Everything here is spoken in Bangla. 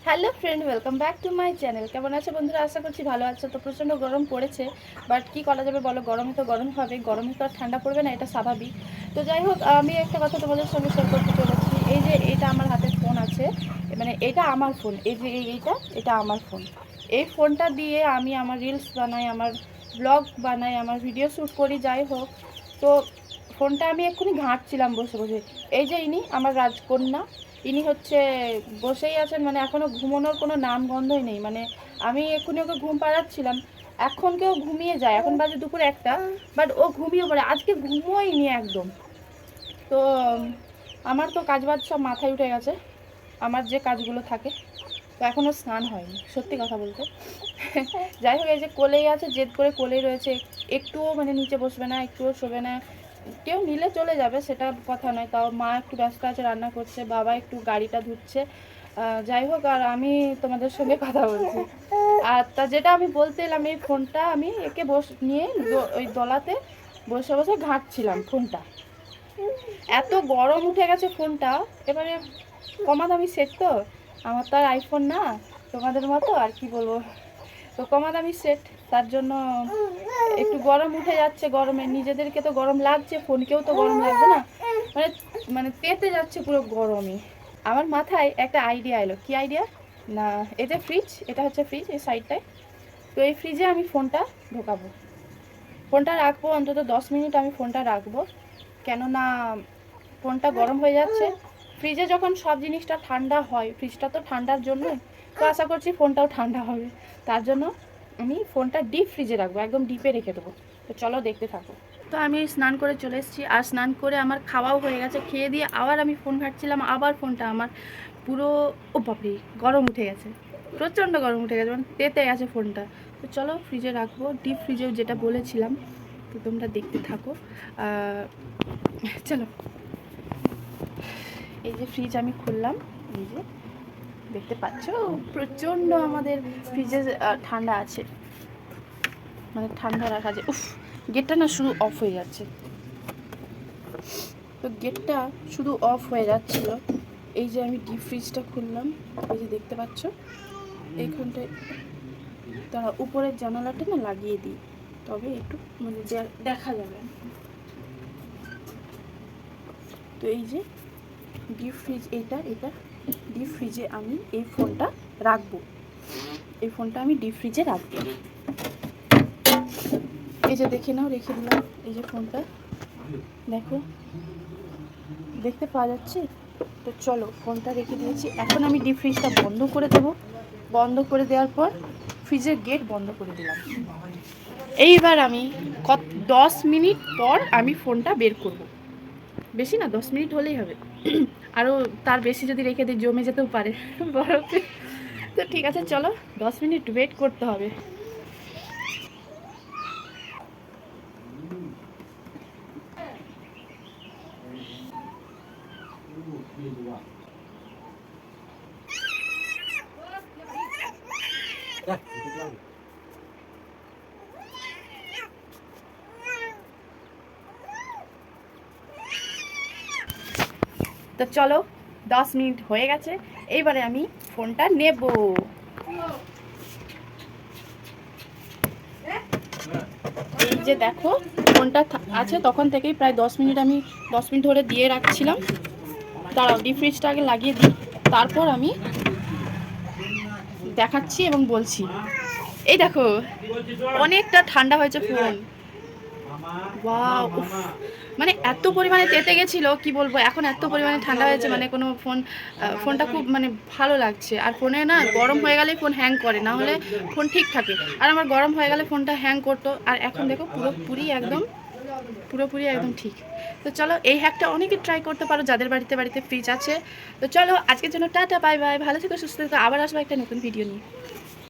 Hello friend, welcome back to my channel. কেমন আছে বন্ধুরা? আশা করছি ভালো আছে। তো প্রচণ্ড গরম পড়েছে, বাট কি করা যাবে বলো, গরমে তো গরম হবে, গরমে তো আর ঠান্ডা পড়বে না, এটা স্বাভাবিক। তো যাই হোক, আমি একটা কথা তোমাদের সঙ্গে শেয়ার করতে চলেছি। এই যে এটা আমার হাতে ফোন আছে, মানে এটা আমার ফোন, এই যে এটা আমার ফোন। এই ফোনটা দিয়ে আমি আমার রিলস বানাই, আমার ব্লগ বানাই, আমার ভিডিও শ্যুট করি, যাই হোক। তো ফোনটা আমি এক্ষুনি ঘাঁটছিলাম বসে বসে। এই যে ইনি আমার রাজকন্যা, ইনি হচ্ছে বসেই আছেন, মানে এখনও ঘুমানোর কোনো নাম গন্ধই নেই। মানে আমি এক্ষুনি ওকে ঘুম পাড়াচ্ছিলাম, এখন কেউ ঘুমিয়ে যায়, এখন বাজে দুপুর একটা, বাট ও ঘুমিয়ে পড়ে, আজকে ঘুমোয়নি একদম। তো আমার তো কাজবাজ সব মাথায় উঠে গেছে, আমার যে কাজগুলো থাকে। তো এখনও স্নান হয়নি, সত্যি কথা বলতে। যাই হোক, এই যে কোলেই আছে, জেদ করে কোলেই রয়েছে, একটুও মানে নিচে বসবে না, একটুও শোবে না। কেউ নিলে চলে যাবে, সেটা কথা নয়, তাও মা একটু ব্যস্ত আছে, রান্না করছে, বাবা একটু গাড়িটা ধুচ্ছে। যাই হোক, আর আমি তোমাদের সঙ্গে কথা বলছি। আর তা যেটা আমি বলতে এলাম, এই ফোনটা আমি একে নিয়ে ওই দলাতে বসে বসে ঘাঁটছিলাম ফোনটা। এত গরম উঠে গেছে ফোনটা, এবারে কমা দামি সেট তো, আমার তো আর আইফোন না তোমাদের মতো, আর কি বলবো। তো কমা দামি সেট, তার জন্য একটু গরম উঠে যাচ্ছে। গরমে নিজেদেরকে তো গরম লাগছে, ফোনকেও তো গরম লাগবে না, মানে মানে তেতে যাচ্ছে পুরো গরমে। আমার মাথায় একটা আইডিয়া এলো। কি আইডিয়া? না, এই যে ফ্রিজ, এটা হচ্ছে ফ্রিজ এই সাইডটায়। তো এই ফ্রিজে আমি ফোনটা ঢোকাবো, ফোনটা রাখবো অন্তত 10 মিনিট, আমি ফোনটা রাখবো। কেননা ফোনটা গরম হয়ে যাচ্ছে। ফ্রিজে যখন সব জিনিসটা ঠান্ডা হয়, ফ্রিজটা তো ঠান্ডার জন্যই, তো আশা করছি ফোনটাও ঠান্ডা হবে। তার জন্য আমি ফোনটা ডিপ ফ্রিজে রাখবো, একদম ডিপে রেখে দেবো। তো চলো দেখতে থাকো। তো আমি স্নান করে চলে এসেছি, আর স্নান করে আমার খাওয়াও হয়ে গেছে। খেয়ে দিয়ে আবার আমি ফোন ঘাঁটছিলাম, আবার ফোনটা আমার পুরো, ও বাপরে, গরম উঠে গেছে, প্রচণ্ড গরম উঠে গেছে, মানে তেতে গেছে ফোনটা। তো চলো ফ্রিজে রাখবো, ডিপ ফ্রিজেও, যেটা বলেছিলাম। তো তোমরা দেখতে থাকো। চলো, এই যে ফ্রিজ আমি খুললাম, এই যে দেখতে পাচ্ছ, প্রচণ্ড আমাদের ফ্রিজে ঠান্ডা আছে, মানে ঠান্ডা রাখা যায়। উফ, গেটটা না শুধু অফ হয়ে যাচ্ছে, তো গেটটা শুধু অফ হয়ে যাচ্ছিল। এই যে আমি ডিপ ফ্রিজটা খুললাম, এই যে দেখতে পাচ্ছ, এইখানটায় তারা উপরের জানালাটা না লাগিয়ে দিই, তবে একটু মানে দেখা যাবে। তো এই যে ডিপ ফ্রিজ, এটা ডিপ ফ্রিজে আমি এই ফোনটা রাখবো, এই ফোনটা আমি ডিপ ফ্রিজে রাখবো। এই যে দেখে নাও, রেখে দিলাম, এই যে ফোনটা দেখো, দেখতে পাওয়া যাচ্ছে। তো চলো, ফোনটা রেখে দিয়েছি, এখন আমি ডিপ ফ্রিজটা বন্ধ করে দেবো। বন্ধ করে দেওয়ার পর ফ্রিজের গেট বন্ধ করে দিলাম। এইবার আমি 10 মিনিট পর আমি ফোনটা বের করব, বেশি না, 10 মিনিট হলেই হবে। আরও তার বেশি যদি রেখে দিই জমে যেতেও পারে বরফে। তো ঠিক আছে, চলো 10 মিনিট ওয়েট করতে হবে। তো চলো, 10 মিনিট হয়ে গেছে, এইবারে আমি ফোনটা নেব। এই যে দেখো, ফোনটা আছে তখন থেকেই, প্রায় 10 মিনিট, আমি 10 মিনিট ধরে দিয়ে রাখছিলাম। দাঁড়াও, ডিপ ফ্রিজটা আগে লাগিয়ে দিই, তারপর আমি দেখাচ্ছি এবং বলছি। এই দেখো, অনেকটা ঠান্ডা হয়েছে ফোন। ওয়াও, উফ, মানে এত পরিমাণে তেতে গেছিলো, কি বলবো, এখন এত পরিমাণে ঠান্ডা হয়েছে, মানে কোনো ফোনটা খুব মানে ভালো লাগছে। আর ফোনে না গরম হয়ে গেলে ফোন হ্যাং করে, না হলে ফোন ঠিক থাকে। আর আমার গরম হয়ে গেলে ফোনটা হ্যাং করতো, আর এখন দেখো পুরোপুরি একদম ঠিক। তো চলো, এই হ্যাকটা অনেকে ট্রাই করতে পারো যাদের বাড়িতে বাড়িতে ফ্রিজ আছে। তো চলো, আজকের জন্য টাটা, বাই বাই, ভালো থেকো, সুস্থ থেকো, আবার আসবো একটা নতুন ভিডিও নিয়ে।